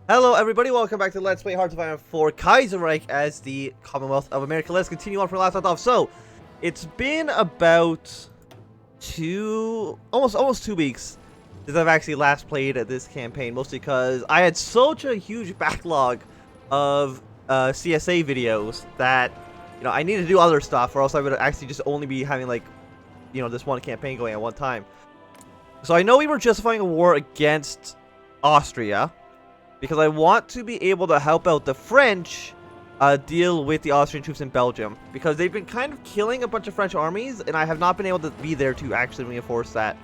Hello everybody, welcome back to Let's Play Hearts of Iron 4 Kaiserreich as the Commonwealth of America. Let's continue on from last off. So, it's been about almost 2 weeks since I've actually last played this campaign, mostly because I had such a huge backlog of CSA videos that, I needed to do other stuff, or else I would actually just only be having, like, this one campaign going at one time. So I know we were justifying a war against Austria, because I want to be able to help out the French deal with the Austrian troops in Belgium. Because they've been kind of killing a bunch of French armies, and I have not been able to be there to actually reinforce that,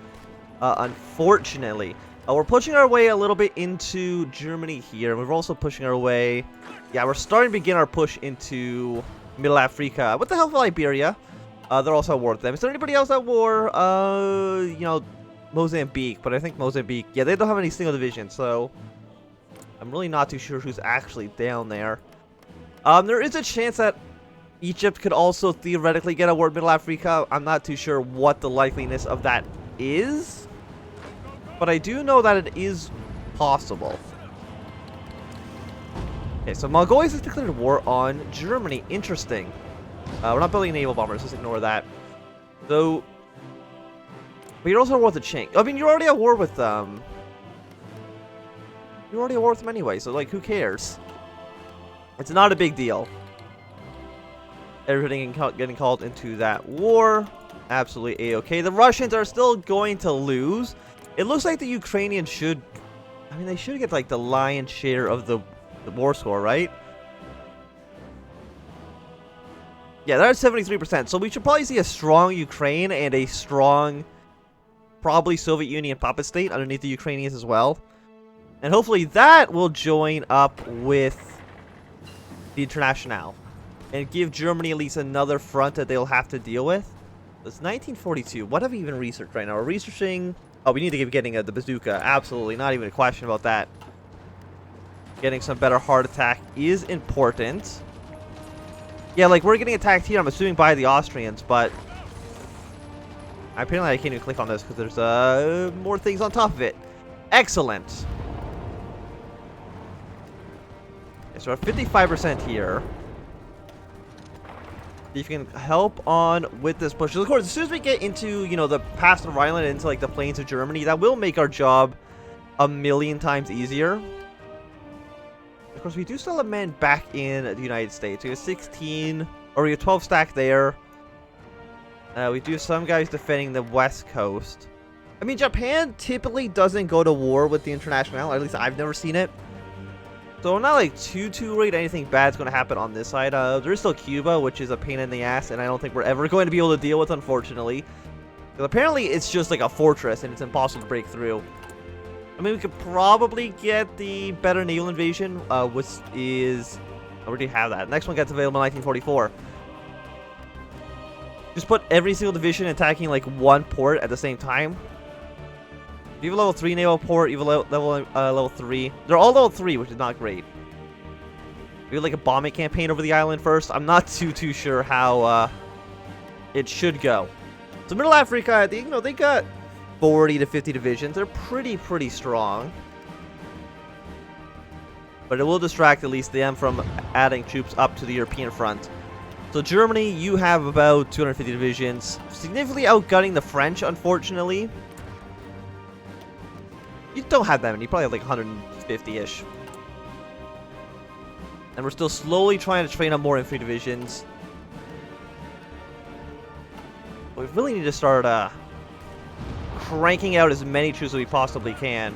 unfortunately. We're pushing our way a little bit into Germany here. We're also pushing our way... Yeah, we're starting to begin our push into Middle Africa. What the hell for Liberia? They're also at war with them. Is there anybody else at war? Mozambique. But I think Mozambique... Yeah, they don't have any single division, so... I'm really not too sure who's actually down there. There is a chance that Egypt could also theoretically get a war in Middle Africa. I'm not too sure what the likeliness of that is. But I do know that it is possible. Okay, so Mongolia has declared war on Germany. Interesting. We're not building naval bombers. Let's ignore that. So, but you're also at war with the Chink. I mean, you're already at war with You're already at war with them anyway, so, like, who cares? It's not a big deal. Everything getting called into that war. Absolutely A-okay. The Russians are still going to lose. It looks like the Ukrainians should... I mean, they should get, like, the lion's share of the war score, right? Yeah, they're at 73%. So we should probably see a strong Ukraine and a strong, probably Soviet Union puppet state underneath the Ukrainians as well. And hopefully that will join up with the Internationale and give Germany at least another front that they'll have to deal with. It's 1942. What have we even researched right now? We're researching... Oh, we need to keep getting the bazooka. Absolutely. Not even a question about that. Getting some better heart attack is important. Yeah, like, we're getting attacked here, I'm assuming, by the Austrians, but... Apparently I can't even click on this because there's more things on top of it. Excellent. So we're at 55% here. If you can help on with this push. Of course, as soon as we get into, the pass of Rhineland and into, like, the plains of Germany, that will make our job a million times easier. Of course, we do still have men back in the United States. We have 16, or we have 12 stacked there. We do have some guys defending the west coast. I mean, Japan typically doesn't go to war with the Internationale. At least I've never seen it. So I'm not, like, too worried anything bad's going to happen on this side. There is still Cuba, which is a pain in the ass, and I don't think we're ever going to be able to deal with, unfortunately. Because apparently it's just like a fortress, and it's impossible to break through. I mean, we could probably get the better naval invasion, which is... I already have that. Next one gets available in 1944. Just put every single division attacking, like, one port at the same time. You have a level 3 naval port, you have a level 3. They're all level 3, which is not great. We have, like, a bombing campaign over the island first. I'm not too sure how it should go. So Middle Africa, they got 40 to 50 divisions. They're pretty strong. But it will distract at least them from adding troops up to the European front. So Germany, you have about 250 divisions. Significantly outgunning the French, unfortunately. You don't have that many. You probably have like 150-ish. And we're still slowly trying to train up more infantry divisions. We really need to start cranking out as many troops as we possibly can.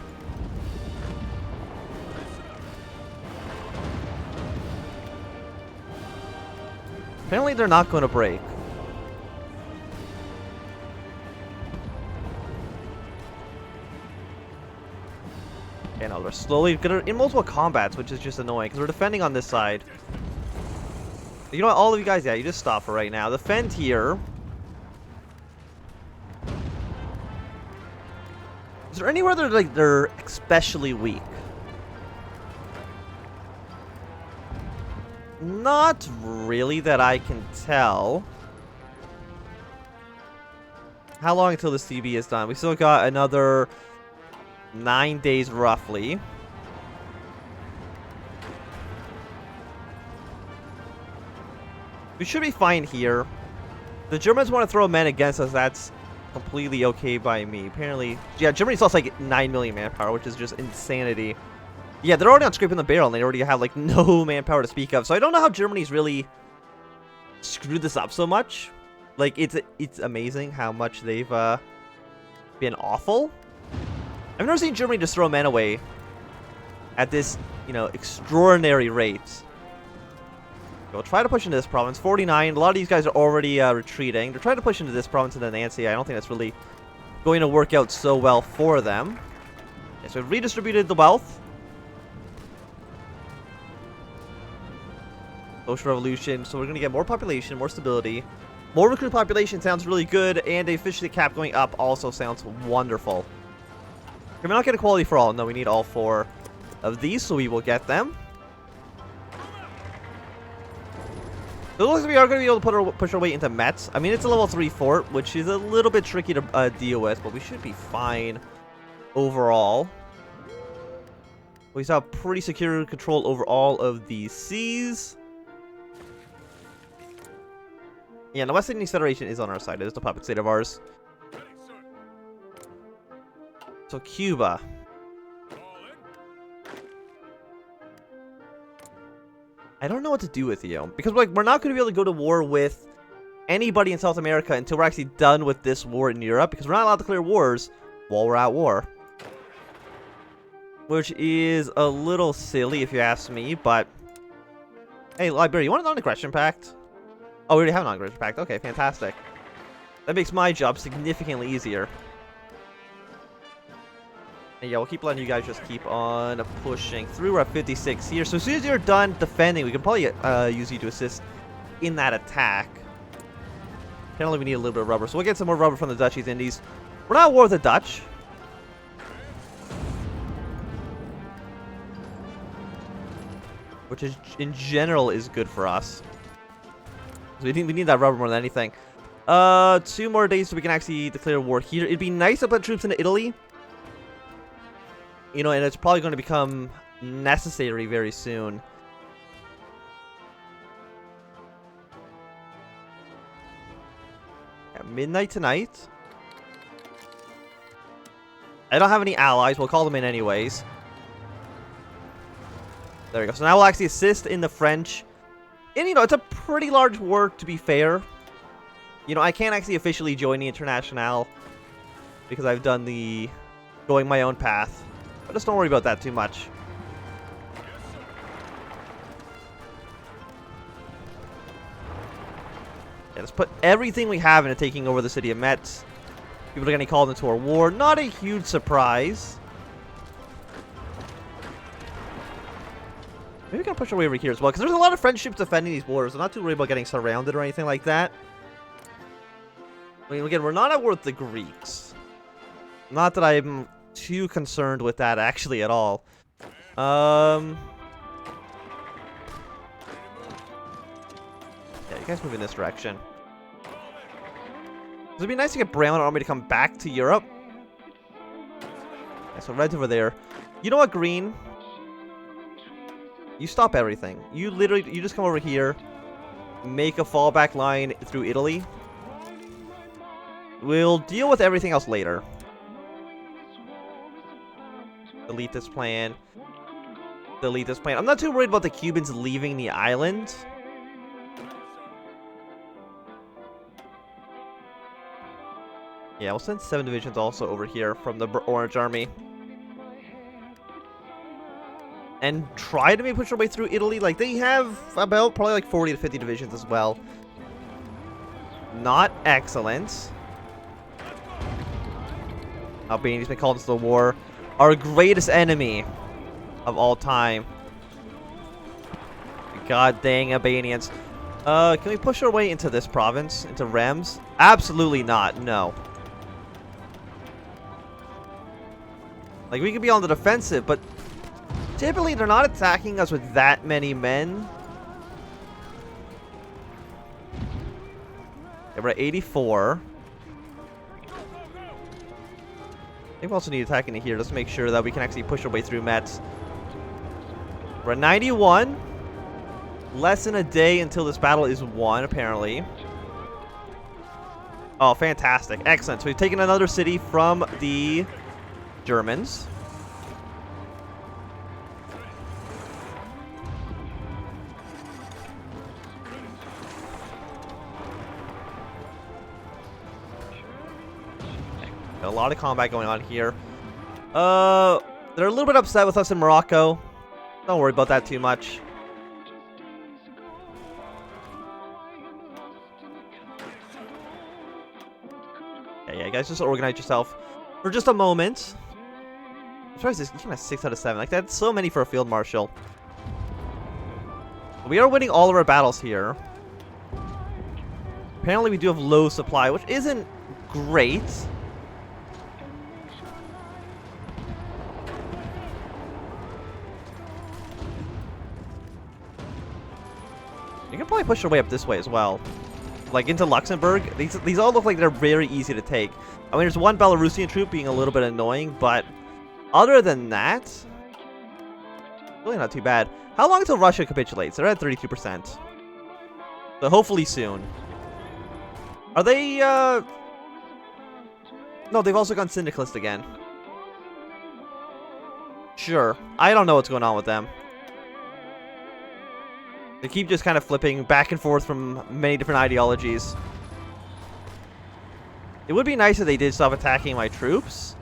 Apparently they're not going to break. Okay, no, they're slowly gonna in multiple combats, which is just annoying because we're defending on this side. You know what, all of you guys, yeah, you just stop for right now. Defend here. Is there anywhere they're especially weak? Not really that I can tell. How long until the CB is done? We still got another 9 days roughly. We should be fine here. The Germans want to throw men against us. That's completely okay by me. Apparently, yeah, Germany's lost like 9 million manpower, which is just insanity. Yeah, they're already on scraping the barrel, and they already have like no manpower to speak of. So I don't know how Germany's really screwed this up so much. Like, it's amazing how much they've been awful. I've never seen Germany just throw men away at this, you know, extraordinary rate. We'll try to push into this province. 49. A lot of these guys are already retreating. They're trying to push into this province and then Nancy. I don't think that's really going to work out so well for them. Okay, so we've redistributed the wealth. Social revolution. So we're going to get more population, more stability. More recruit population sounds really good. And a efficiency cap going up also sounds wonderful. Can we not get equality for all? No, we need all 4 of these, so we will get them. So it looks like we are going to be able to push our way into Metz. I mean, it's a level 3 fort, which is a little bit tricky to deal with, but we should be fine overall. We still have pretty secure control over all of these seas. Yeah, the West Indies Federation is on our side. It is the puppet state of ours. So Cuba. I don't know what to do with you, because like we're not going to be able to go to war with anybody in South America until we're actually done with this war in Europe, because we're not allowed to declare wars while we're at war, which is a little silly if you ask me. But hey, Liberia, you want a non-aggression pact? Oh, we already have a non-aggression pact. Okay, fantastic. That makes my job significantly easier. And yeah, we'll keep letting you guys just keep on pushing through. We're at 56 here. So as soon as you're done defending, we can probably use you to assist in that attack. Apparently we need a little bit of rubber. So we'll get some more rubber from the Dutch East Indies. We're not at war with the Dutch. Which is, in general, is good for us. So we need that rubber more than anything. 2 more days so we can actually declare war here. It'd be nice to put troops into Italy. You know, and it's probably going to become necessary very soon. At midnight tonight. I don't have any allies. We'll call them in anyways. There we go. So now we'll actually assist in the French. And, you know, it's a pretty large war, to be fair. You know, I can't actually officially join the Internationale because I've done the going my own path. But just don't worry about that too much. Yeah, let's put everything we have into taking over the city of Metz. People are getting called into our war. Not a huge surprise. Maybe we can push our way over here as well, because there's a lot of French ships defending these borders. I'm not too worried about getting surrounded or anything like that. I mean, again, we're not at war with the Greeks. Not that I'm too concerned with that actually at all. Yeah, you guys move in this direction. It'd be nice to get Brown Army to come back to Europe. Yeah, so red's over there. You know what, Green? You stop everything. You just come over here, make a fallback line through Italy. We'll deal with everything else later. Delete this plan. Delete this plan. I'm not too worried about the Cubans leaving the island. Yeah, we'll send 7 divisions also over here from the Orange Army. And try to maybe push our way through Italy. Like, they have about probably like 40 to 50 divisions as well. Not excellent. Albania's been called into the war. Our greatest enemy of all time. God dang Albanians. Can we push our way into this province? Into Rems? Absolutely not. No. Like, we could be on the defensive, but typically they're not attacking us with that many men. Yeah, we're at 84. I think we also need attacking here just to make sure that we can actually push our way through Metz. We're at 91. Less than a day until this battle is won, apparently. Oh, fantastic. Excellent. So we've taken another city from the Germans. A lot of combat going on here. They're a little bit upset with us in Morocco. Don't worry about that too much. Yeah, guys, just organize yourself for just a moment. I'm surprised this kind of 6 out of 7. Like, that's so many for a field marshal. We are winning all of our battles here. Apparently, we do have low supply, which isn't great. You can probably push your way up this way as well. Like into Luxembourg. These all look like they're very easy to take. I mean, there's one Belarusian troop being a little bit annoying, but other than that, really not too bad. How long until Russia capitulates? They're at 32%. So hopefully soon. Are they, No, they've also gone syndicalist again. Sure. I don't know what's going on with them. They keep just kind of flipping back and forth from many different ideologies. It would be nice if they did stop attacking my troops.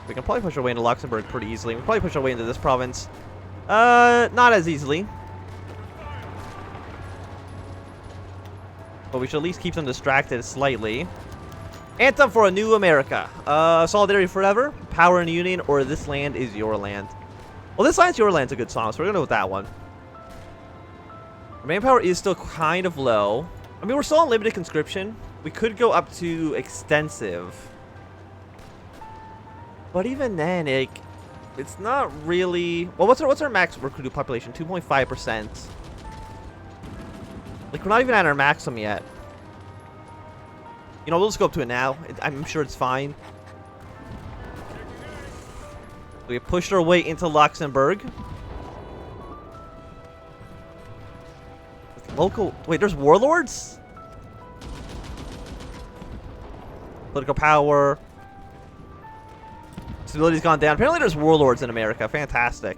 We can probably push our way into Luxembourg pretty easily. We can probably push our way into this province. Not as easily. But we should at least keep them distracted slightly. Anthem for a new America. Solidarity forever, power and union, or this land is your land. Well, this land's your land's a good song, so we're gonna go with that one. Our manpower is still kind of low. I mean, we're still on limited conscription. We could go up to extensive. But even then, it's not really... Well, what's our max recruited population? 2.5%. Like, we're not even at our maximum yet. You know, we'll just go up to it now. I'm sure it's fine. We pushed our way into Luxembourg. Local... Wait, there's warlords? Political power. Stability's gone down. Apparently there's warlords in America. Fantastic.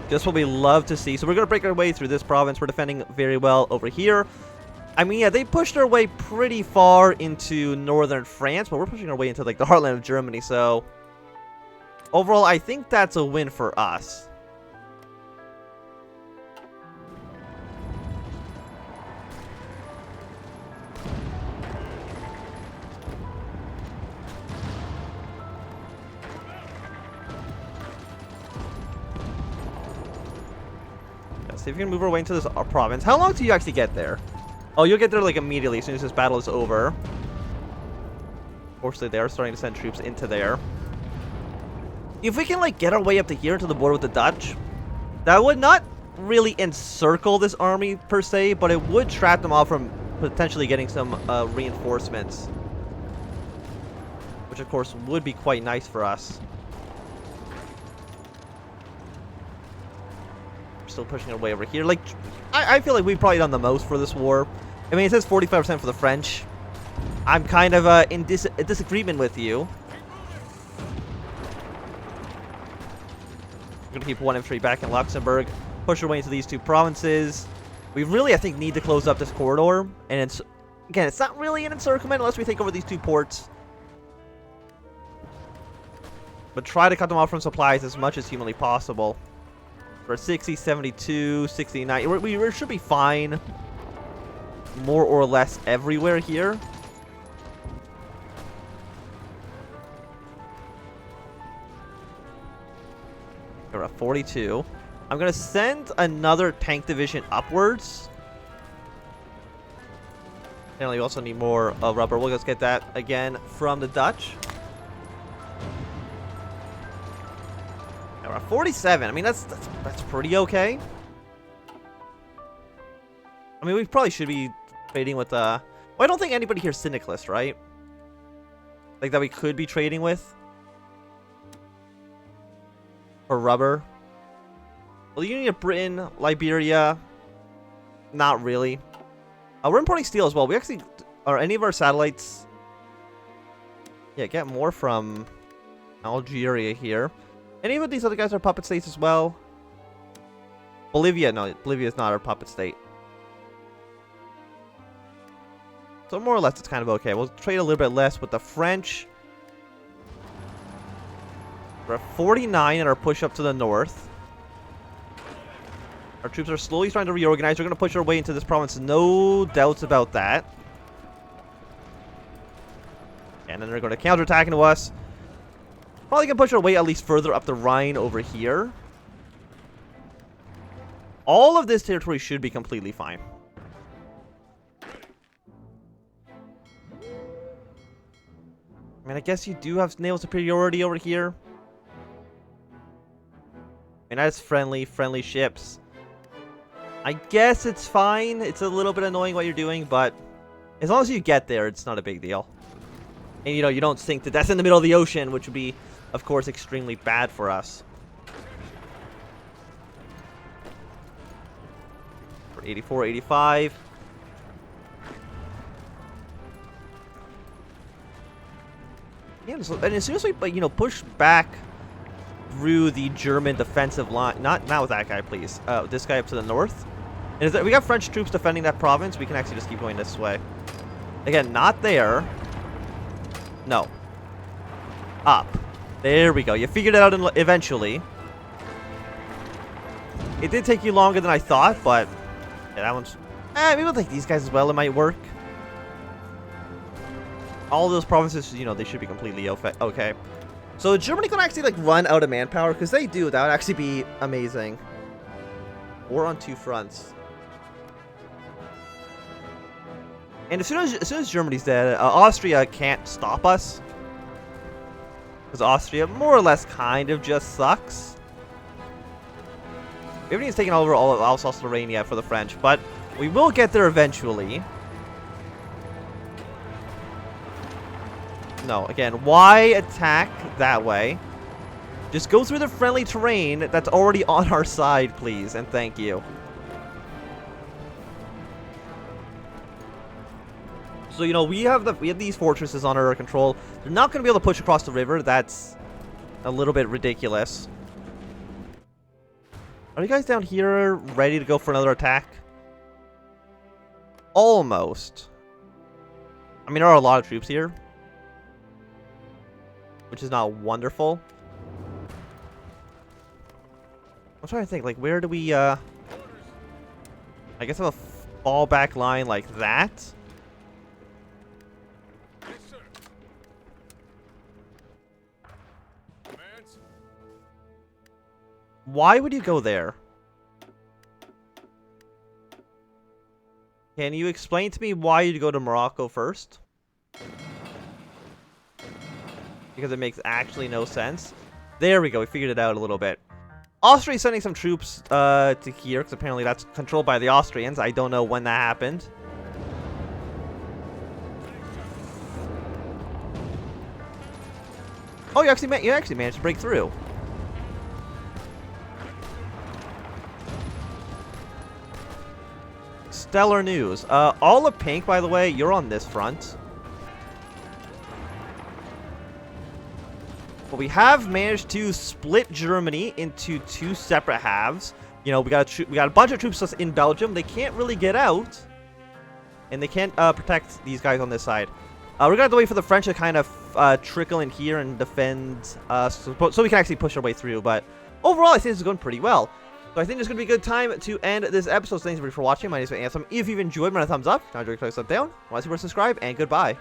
Just what we love to see. So we're going to break our way through this province. We're defending very well over here. I mean, yeah, they pushed their way pretty far into northern France, but we're pushing our way into, like, the heartland of Germany, so... Overall, I think that's a win for us. Let's see if we can move our way into this province. How long do you actually get there? Oh, you'll get there, like, immediately as soon as this battle is over. Fortunately, they are starting to send troops into there. If we can, like, get our way up to here into the border with the Dutch, that would not really encircle this army, per se, but it would trap them off from potentially getting some reinforcements. Which, of course, would be quite nice for us. We're still pushing our way over here. Like, I feel like we've probably done the most for this war. I mean, it says 45% for the French. I'm kind of in disagreement with you. We're going to keep one infantry back in Luxembourg. Push our way into these two provinces. We really, I think, need to close up this corridor. And it's, again, it's not really an encirclement unless we take over these two ports. But try to cut them off from supplies as much as humanly possible. We're 60, 72, 69. We should be fine. More or less everywhere here. We're at 42. I'm going to send another tank division upwards. And we also need more rubber. We'll just get that again from the Dutch. Now we're at 47. I mean, that's pretty okay. I mean, we probably should be trading with well, I don't think anybody here is syndicalist, right? Like, that we could be trading with. For rubber. Well, the Union of Britain, Liberia. Not really. We're importing steel as well. We actually... Are any of our satellites... Yeah, get more from Algeria here. Any of these other guys are puppet states as well? Bolivia, no, Bolivia is not our puppet state. So more or less it's kind of okay. We'll trade a little bit less with the French. We're at 49 in our push up to the north. Our troops are slowly trying to reorganize. We're going to push our way into this province. No doubts about that. And then they're going to counterattack into us. Probably going to push our way at least further up the Rhine over here. All of this territory should be completely fine. I mean, I guess you do have naval superiority over here. I mean, that's friendly ships. I guess it's fine. It's a little bit annoying what you're doing, but as long as you get there, it's not a big deal. And, you know, you don't sink to death in the middle of the ocean, which would be, of course, extremely bad for us. For 84, 85. Yeah, and as soon as we, you know, push back through the German defensive line, not with that guy, please. This guy up to the north. And if we got French troops defending that province, we can actually just keep going this way. Again, not there. No. Up. There we go. You figured it out eventually. It did take you longer than I thought, but yeah, that one's... maybe we'll take these guys as well. It might work. All of those provinces, you know, they should be completely okay. So Germany can actually, like, run out of manpower, because they do. That would actually be amazing. War on two fronts. And as soon as Germany's dead, Austria can't stop us. Because Austria more or less kind of just sucks. Everything's taken over all of Alsace-Lorraine for the French, but we will get there eventually. No, again, why attack that way? Just go through the friendly terrain that's already on our side, please, and thank you. So, you know, we have these fortresses under our control. They're not going to be able to push across the river. That's a little bit ridiculous. Are you guys down here ready to go for another attack? Almost. I mean, there are a lot of troops here, which is not wonderful. I'm trying to think, like, where do we, I guess have a fallback line like that. Why would you go there? Can you explain to me why you'd go to Morocco first? Because it makes actually no sense. There we go. We figured it out a little bit. Austria is sending some troops to here, because apparently that's controlled by the Austrians. I don't know when that happened. Oh, you actually managed to break through. Stellar news. All of pink, by the way, you're on this front. But we have managed to split Germany into two separate halves. You know, we got a bunch of troops in Belgium. They can't really get out, and they can't protect these guys on this side. We're gonna have to wait for the French to kind of trickle in here and defend, so we can actually push our way through. But overall, I think this is going pretty well. So I think it's going to be a good time to end this episode. So thanks everybody for watching. My name is Anthem. If you've enjoyed, give me a thumbs up. If you enjoyed, click thumbs down. Want to subscribe, and goodbye.